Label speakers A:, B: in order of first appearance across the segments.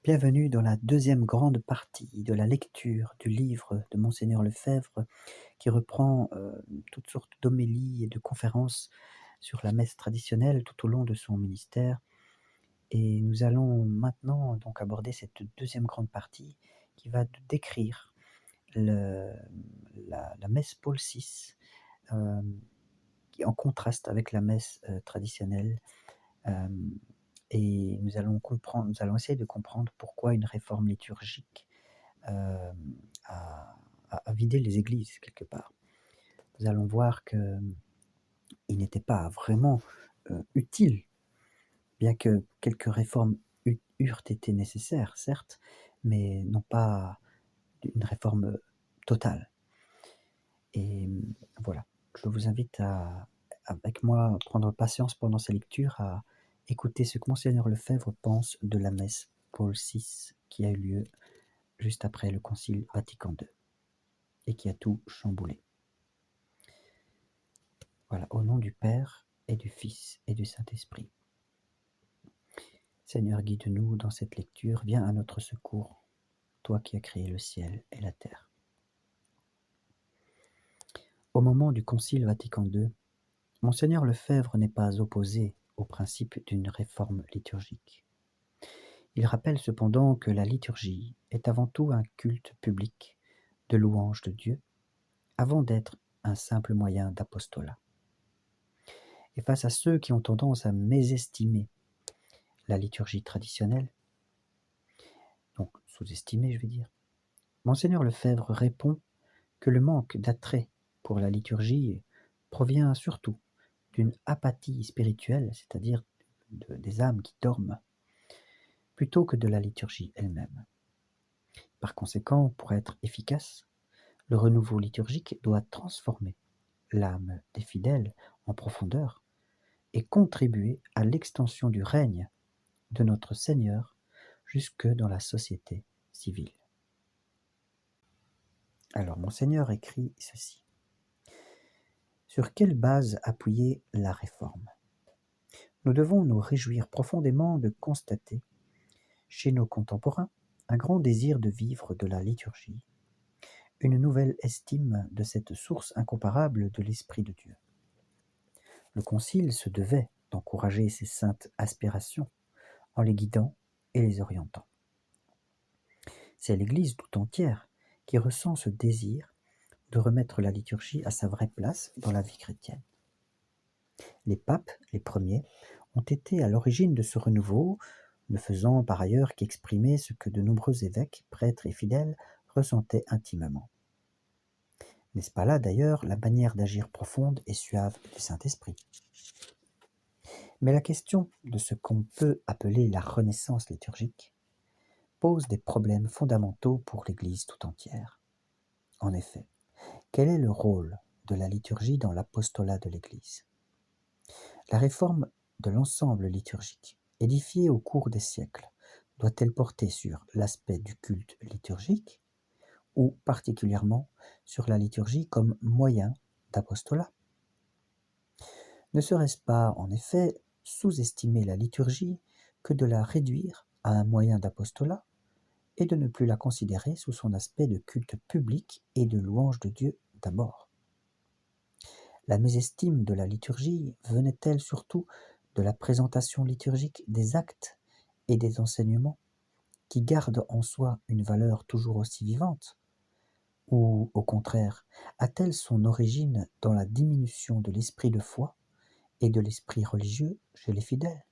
A: Bienvenue dans la deuxième grande partie de la lecture du livre de Monseigneur Lefebvre qui reprend toutes sortes d'homélies et de conférences sur la messe traditionnelle tout au long de son ministère. Et nous allons maintenant donc aborder cette deuxième grande partie qui va décrire la messe Paul VI, qui en contraste avec la messe traditionnelle. Euh, et nous allons essayer de comprendre pourquoi une réforme liturgique euh, a, a vidé les églises quelque part. Nous allons voir qu'il n'était pas vraiment utile, bien que quelques réformes eurent été nécessaires, certes, mais non pas une réforme totale. Et voilà, je vous invite avec moi, prendre patience pendant ces lectures, à écouter ce que Monseigneur Lefebvre pense de la messe Paul VI qui a eu lieu juste après le Concile Vatican II et qui a tout chamboulé. Voilà, au nom du Père et du Fils et du Saint-Esprit. Seigneur, guide-nous dans cette lecture, viens à notre secours, toi qui as créé le ciel et la terre. Au moment du Concile Vatican II, Monseigneur Lefebvre n'est pas opposé au principe d'une réforme liturgique. Il rappelle cependant que la liturgie est avant tout un culte public de louange de Dieu, avant d'être un simple moyen d'apostolat. Et face à ceux qui ont tendance à mésestimer la liturgie traditionnelle, donc sous-estimer je veux dire, Monseigneur Lefebvre répond que le manque d'attrait pour la liturgie provient surtout d'une apathie spirituelle, c'est-à-dire des âmes qui dorment, plutôt que de la liturgie elle-même. Par conséquent, pour être efficace, le renouveau liturgique doit transformer l'âme des fidèles en profondeur et contribuer à l'extension du règne de notre Seigneur jusque dans la société civile. Alors, Monseigneur écrit ceci. Sur quelle base appuyer la réforme ? Nous devons nous réjouir profondément de constater, chez nos contemporains, un grand désir de vivre de la liturgie, une nouvelle estime de cette source incomparable de l'Esprit de Dieu. Le Concile se devait d'encourager ces saintes aspirations en les guidant et les orientant. C'est l'Église tout entière qui ressent ce désir de remettre la liturgie à sa vraie place dans la vie chrétienne. Les papes, les premiers, ont été à l'origine de ce renouveau, ne faisant par ailleurs qu'exprimer ce que de nombreux évêques, prêtres et fidèles ressentaient intimement. N'est-ce pas là d'ailleurs la manière d'agir profonde et suave du Saint-Esprit ? Mais la question de ce qu'on peut appeler la renaissance liturgique pose des problèmes fondamentaux pour l'Église tout entière. En effet, quel est le rôle de la liturgie dans l'apostolat de l'Église ? La réforme de l'ensemble liturgique, édifiée au cours des siècles, doit-elle porter sur l'aspect du culte liturgique ou particulièrement sur la liturgie comme moyen d'apostolat ? Ne serait-ce pas, en effet, sous-estimer la liturgie que de la réduire à un moyen d'apostolat et de ne plus la considérer sous son aspect de culte public et de louange de Dieu d'abord ? La mésestime de la liturgie venait-elle surtout de la présentation liturgique des actes et des enseignements qui gardent en soi une valeur toujours aussi vivante ? Ou, au contraire, a-t-elle son origine dans la diminution de l'esprit de foi et de l'esprit religieux chez les fidèles,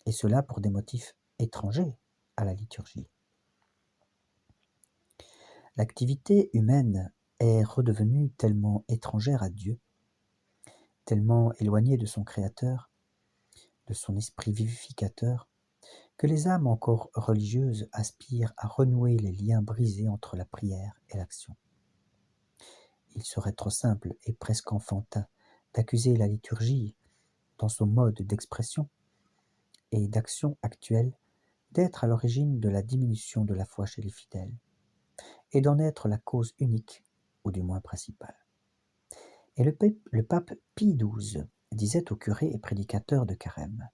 A: et cela pour des motifs étrangers à la liturgie ? L'activité humaine est redevenue tellement étrangère à Dieu, tellement éloignée de son Créateur, de son esprit vivificateur, que les âmes encore religieuses aspirent à renouer les liens brisés entre la prière et l'action. Il serait trop simple et presque enfantin d'accuser la liturgie, dans son mode d'expression et d'action actuelle, d'être à l'origine de la diminution de la foi chez les fidèles, et d'en être la cause unique, ou du moins principale. Et le pape Pie XII disait au curé et prédicateur de Carême :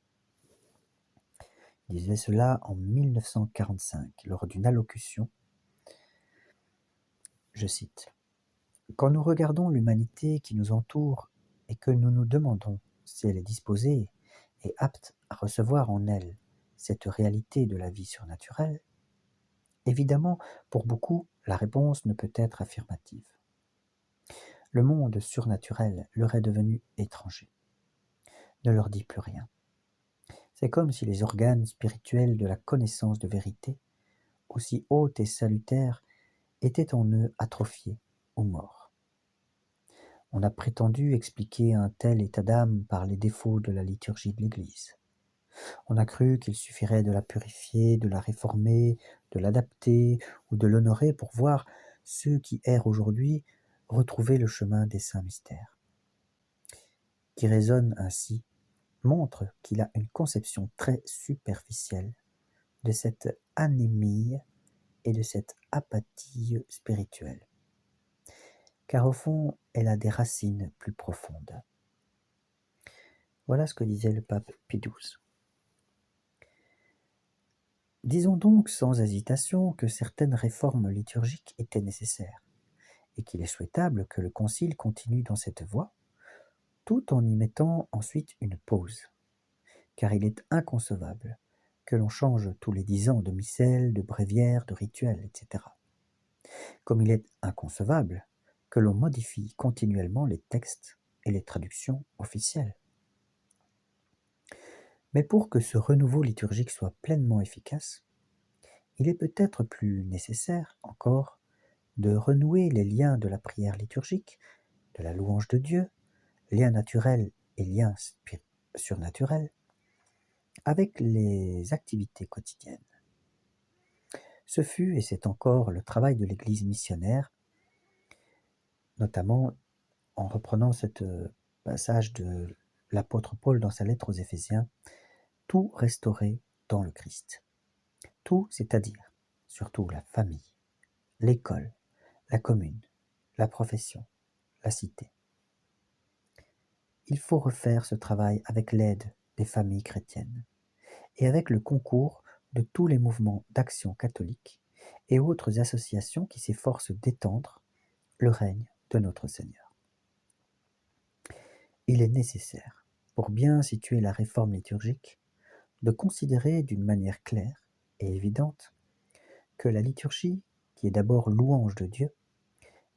A: disait cela en 1945 lors d'une allocution. Je cite: Quand nous regardons l'humanité qui nous entoure et que nous nous demandons si elle est disposée et apte à recevoir en elle cette réalité de la vie surnaturelle, évidemment, pour beaucoup, la réponse ne peut être affirmative. Le monde surnaturel leur est devenu étranger, ne leur dit plus rien. C'est comme si les organes spirituels de la connaissance de vérité, aussi haute et salutaire, étaient en eux atrophiés ou morts. On a prétendu expliquer un tel état d'âme par les défauts de la liturgie de l'Église. On a cru qu'il suffirait de la purifier, de la réformer, de l'adapter ou de l'honorer pour voir ceux qui errent aujourd'hui retrouver le chemin des saints mystères. Qui raisonne ainsi montre qu'il a une conception très superficielle de cette anémie et de cette apathie spirituelle, car au fond, elle a des racines plus profondes. Voilà ce que disait le pape Pie XII. Disons donc sans hésitation que certaines réformes liturgiques étaient nécessaires, et qu'il est souhaitable que le Concile continue dans cette voie, tout en y mettant ensuite une pause, car il est inconcevable que l'on change tous les 10 ans de missel, de bréviaire, de rituel, etc. Comme il est inconcevable que l'on modifie continuellement les textes et les traductions officielles. Mais pour que ce renouveau liturgique soit pleinement efficace, il est peut-être plus nécessaire encore de renouer les liens de la prière liturgique, de la louange de Dieu, liens naturels et liens surnaturels, avec les activités quotidiennes. Ce fut et c'est encore le travail de l'Église missionnaire, notamment en reprenant ce passage de l'apôtre Paul dans sa lettre aux Éphésiens, tout restaurer dans le Christ. Tout, c'est-à-dire surtout la famille, l'école, la commune, la profession, la cité. Il faut refaire ce travail avec l'aide des familles chrétiennes et avec le concours de tous les mouvements d'action catholique et autres associations qui s'efforcent d'étendre le règne de notre Seigneur. Il est nécessaire, pour bien situer la réforme liturgique, de considérer d'une manière claire et évidente que la liturgie, qui est d'abord louange de Dieu,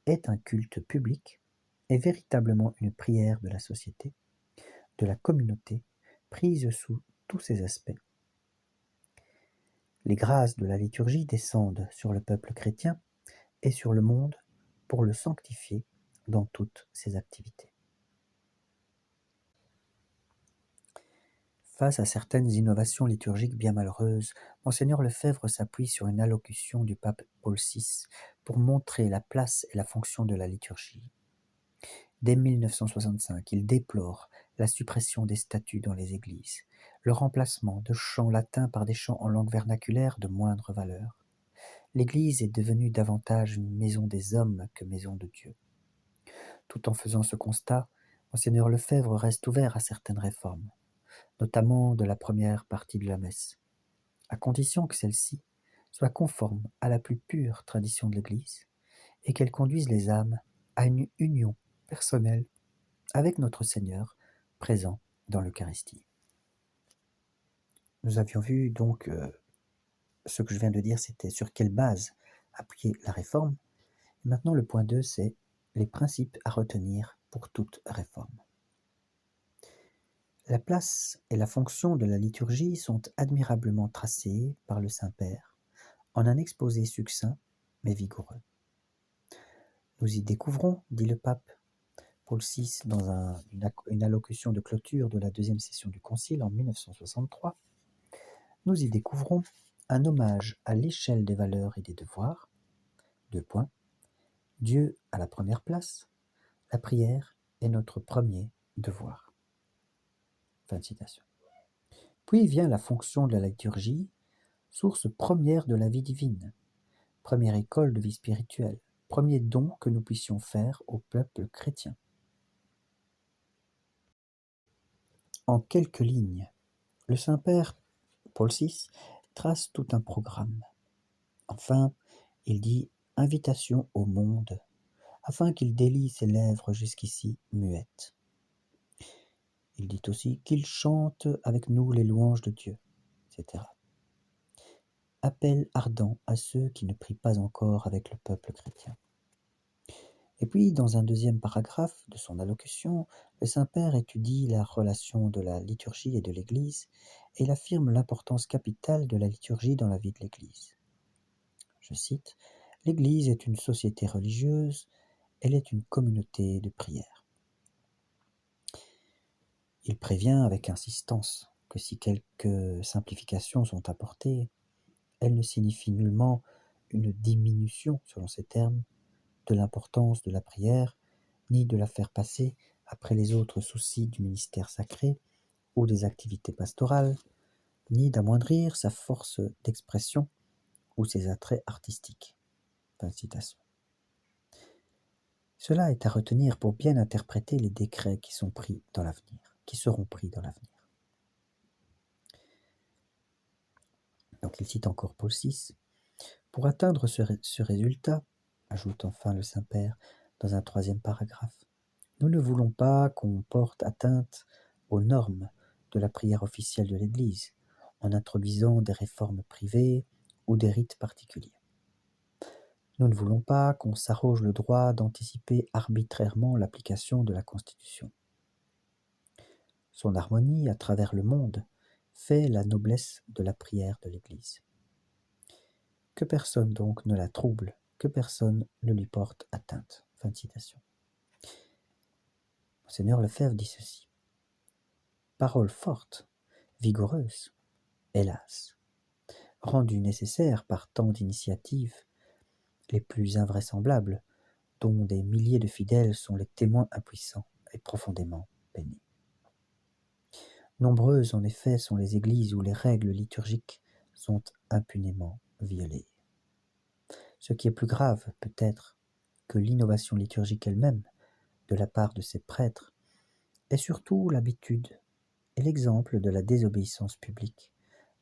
A: est un culte public et véritablement une prière de la société, de la communauté, prise sous tous ses aspects. Les grâces de la liturgie descendent sur le peuple chrétien et sur le monde pour le sanctifier dans toutes ses activités. Face à certaines innovations liturgiques bien malheureuses, Monseigneur Lefebvre s'appuie sur une allocution du pape Paul VI pour montrer la place et la fonction de la liturgie. Dès 1965, il déplore la suppression des statuts dans les églises, le remplacement de chants latins par des chants en langue vernaculaire de moindre valeur. L'Église est devenue davantage une maison des hommes que maison de Dieu. Tout en faisant ce constat, Monseigneur Lefebvre reste ouvert à certaines réformes, notamment de la première partie de la messe, à condition que celle-ci soit conforme à la plus pure tradition de l'Église et qu'elle conduise les âmes à une union personnelle avec notre Seigneur présent dans l'Eucharistie. Nous avions vu donc ce que je viens de dire, c'était sur quelle base appuyer la réforme. Et maintenant, le point 2, c'est les principes à retenir pour toute réforme. La place et la fonction de la liturgie sont admirablement tracées par le Saint-Père en un exposé succinct mais vigoureux. Nous y découvrons, dit le pape Paul VI dans une allocution de clôture de la deuxième session du Concile en 1963, nous y découvrons un hommage à l'échelle des valeurs et des devoirs. 2 points. Dieu à la première place, la prière est notre premier devoir. Fin de citation. Puis vient la fonction de la liturgie, source première de la vie divine, première école de vie spirituelle, premier don que nous puissions faire au peuple chrétien. En quelques lignes, le Saint-Père Paul VI trace tout un programme. Enfin, il dit « invitation au monde », afin qu'il délie ses lèvres jusqu'ici muettes. Il dit aussi qu'il chante avec nous les louanges de Dieu, etc. Appel ardent à ceux qui ne prient pas encore avec le peuple chrétien. Et puis, dans un deuxième paragraphe de son allocution, le Saint-Père étudie la relation de la liturgie et de l'Église, et il affirme l'importance capitale de la liturgie dans la vie de l'Église. Je cite, « L'Église est une société religieuse, elle est une communauté de prière. » Il prévient avec insistance que si quelques simplifications sont apportées, elles ne signifient nullement une diminution, selon ces termes, de l'importance de la prière, ni de la faire passer après les autres soucis du ministère sacré ou des activités pastorales, ni d'amoindrir sa force d'expression ou ses attraits artistiques. Fin de citation. Cela est à retenir pour bien interpréter les décrets qui seront pris dans l'avenir. Donc il cite encore Paul VI. Pour atteindre ce résultat, ajoute enfin le Saint-Père dans un troisième paragraphe, nous ne voulons pas qu'on porte atteinte aux normes de la prière officielle de l'Église en introduisant des réformes privées ou des rites particuliers. Nous ne voulons pas qu'on s'arroge le droit d'anticiper arbitrairement l'application de la Constitution. Son harmonie à travers le monde fait la noblesse de la prière de l'Église. Que personne donc ne la trouble, que personne ne lui porte atteinte. Fin de citation. Monseigneur Lefebvre dit ceci. Parole forte, vigoureuse, hélas, rendue nécessaire par tant d'initiatives, les plus invraisemblables, dont des milliers de fidèles sont les témoins impuissants et profondément bénis. Nombreuses en effet sont les églises où les règles liturgiques sont impunément violées. Ce qui est plus grave, peut-être, que l'innovation liturgique elle-même, de la part de ces prêtres, est surtout l'habitude et l'exemple de la désobéissance publique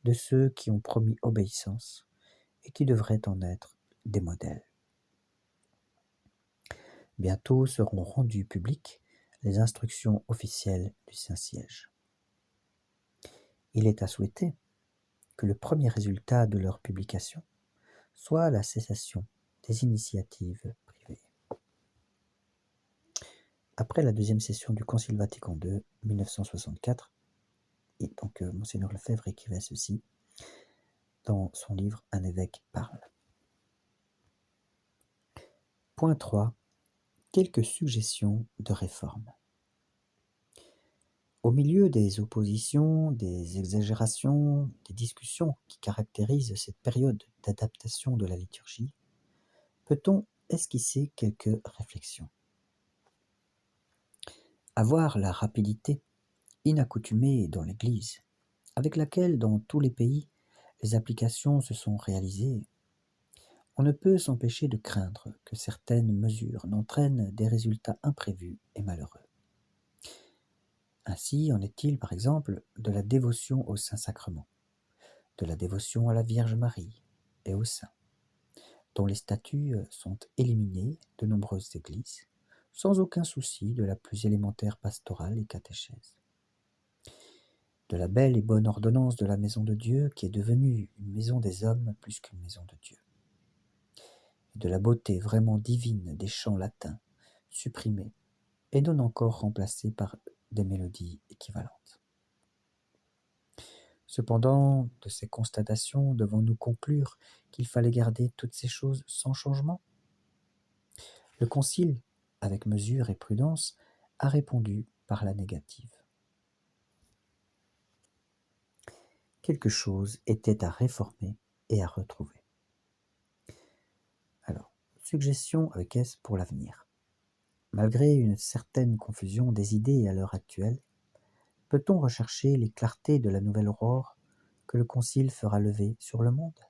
A: de ceux qui ont promis obéissance et qui devraient en être des modèles. Bientôt seront rendues publiques les instructions officielles du Saint-Siège. Il est à souhaiter que le premier résultat de leur publication soit la cessation des initiatives privées. Après la deuxième session du Concile Vatican II, 1964, et donc Monseigneur Lefebvre écrivait ceci dans son livre « Un évêque parle ». Point 3. Quelques suggestions de réforme. Au milieu des oppositions, des exagérations, des discussions qui caractérisent cette période d'adaptation de la liturgie, peut-on esquisser quelques réflexions. Avoir la rapidité inaccoutumée dans l'Église, avec laquelle dans tous les pays les applications se sont réalisées, on ne peut s'empêcher de craindre que certaines mesures n'entraînent des résultats imprévus et malheureux. Ainsi en est-il, par exemple, de la dévotion au Saint-Sacrement, de la dévotion à la Vierge Marie et aux saints, dont les statuts sont éliminés de nombreuses églises, sans aucun souci de la plus élémentaire pastorale et catéchèse. De la belle et bonne ordonnance de la maison de Dieu qui est devenue une maison des hommes plus qu'une maison de Dieu. Et de la beauté vraiment divine des chants latins, supprimés et non encore remplacés par des mélodies équivalentes. Cependant, de ces constatations, devons-nous conclure qu'il fallait garder toutes ces choses sans changement ? Le Concile, avec mesure et prudence, a répondu par la négative. Quelque chose était à réformer et à retrouver. Alors, suggestion avec S pour l'avenir. Malgré une certaine confusion des idées à l'heure actuelle, peut-on rechercher les clartés de la nouvelle aurore que le Concile fera lever sur le monde ?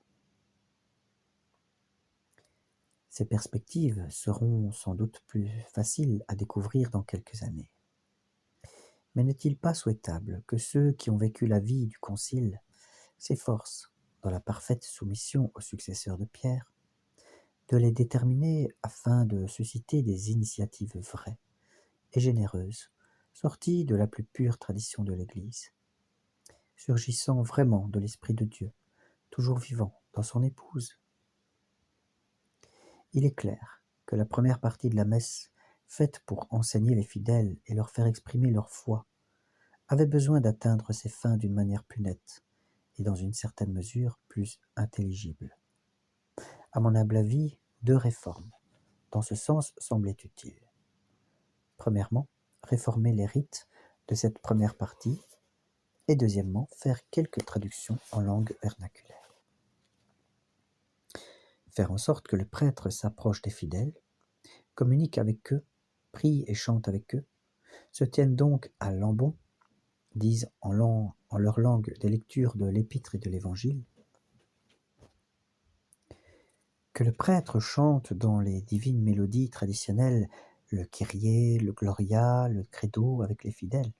A: Ces perspectives seront sans doute plus faciles à découvrir dans quelques années. Mais n'est-il pas souhaitable que ceux qui ont vécu la vie du Concile s'efforce, dans la parfaite soumission aux successeurs de Pierre, de les déterminer afin de susciter des initiatives vraies et généreuses, sorties de la plus pure tradition de l'Église, surgissant vraiment de l'Esprit de Dieu, toujours vivant dans son épouse. Il est clair que la première partie de la messe, faite pour enseigner les fidèles et leur faire exprimer leur foi, avait besoin d'atteindre ses fins d'une manière plus nette et dans une certaine mesure plus intelligible. À mon humble avis, 2 réformes dans ce sens semblaient utiles. Premièrement, réformer les rites de cette première partie et deuxièmement, faire quelques traductions en langue vernaculaire. Faire en sorte que le prêtre s'approche des fidèles, communique avec eux, prie et chante avec eux, se tiennent donc à l'ambon, disent en leur langue des lectures de l'épître et de l'évangile, que le prêtre chante dans les divines mélodies traditionnelles le Kyrie, le Gloria, le Credo avec les fidèles.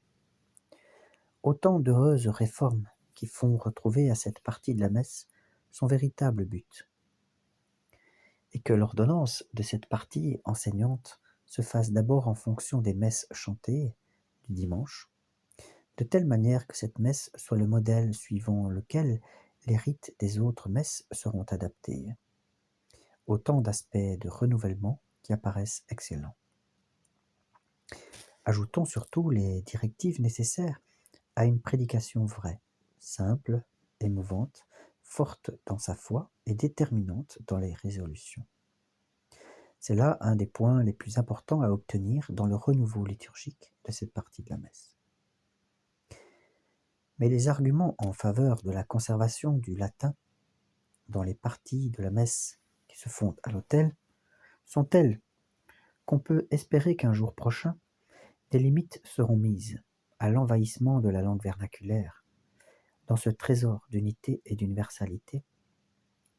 A: Autant d'heureuses réformes qui font retrouver à cette partie de la messe son véritable but. Et que l'ordonnance de cette partie enseignante se fasse d'abord en fonction des messes chantées du dimanche, de telle manière que cette messe soit le modèle suivant lequel les rites des autres messes seront adaptés. Autant d'aspects de renouvellement qui apparaissent excellents. Ajoutons surtout les directives nécessaires à une prédication vraie, simple, émouvante, forte dans sa foi et déterminante dans les résolutions. C'est là un des points les plus importants à obtenir dans le renouveau liturgique de cette partie de la messe. Mais les arguments en faveur de la conservation du latin dans les parties de la messe qui se font à l'autel sont tels qu'on peut espérer qu'un jour prochain, des limites seront mises à l'envahissement de la langue vernaculaire, dans ce trésor d'unité et d'universalité,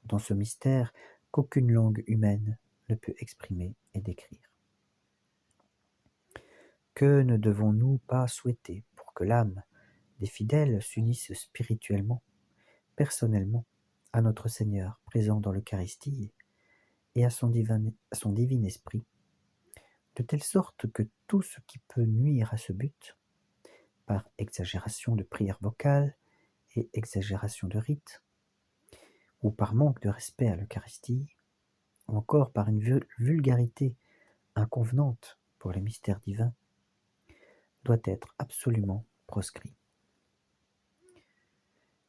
A: dans ce mystère qu'aucune langue humaine ne peut exprimer et décrire. Que ne devons-nous pas souhaiter pour que l'âme des fidèles s'unisse spirituellement, personnellement, à notre Seigneur présent dans l'Eucharistie et à son divin esprit, de telle sorte que tout ce qui peut nuire à ce but, par exagération de prière vocale et exagération de rite, ou par manque de respect à l'Eucharistie, ou encore par une vulgarité inconvenante pour les mystères divins, doit être absolument proscrit.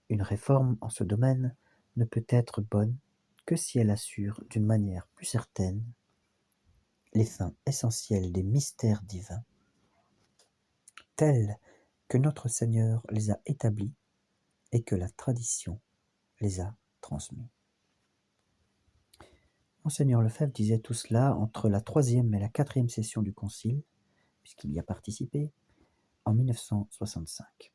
A: Une réforme en ce domaine ne peut être bonne que si elle assure d'une manière plus certaine les fins essentielles des mystères divins, tels que notre Seigneur les a établis et que la tradition les a transmis. Monseigneur Lefebvre disait tout cela entre la 3e et la 4e session du Concile, puisqu'il y a participé, en 1965.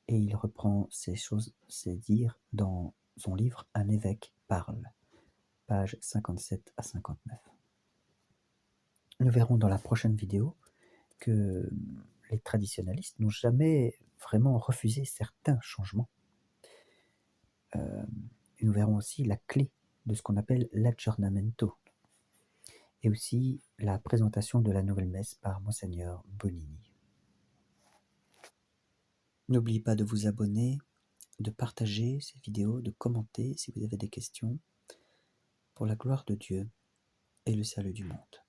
A: Et il reprend ces dires dans son livre « Un évêque parle », pages 57 à 59. Nous verrons dans la prochaine vidéo que les traditionalistes n'ont jamais vraiment refusé certains changements. Et nous verrons aussi la clé de ce qu'on appelle l'aggiornamento, et aussi la présentation de la nouvelle messe par Monseigneur Bonini. N'oubliez pas de vous abonner, de partager ces vidéos, de commenter si vous avez des questions, pour la gloire de Dieu et le salut du monde.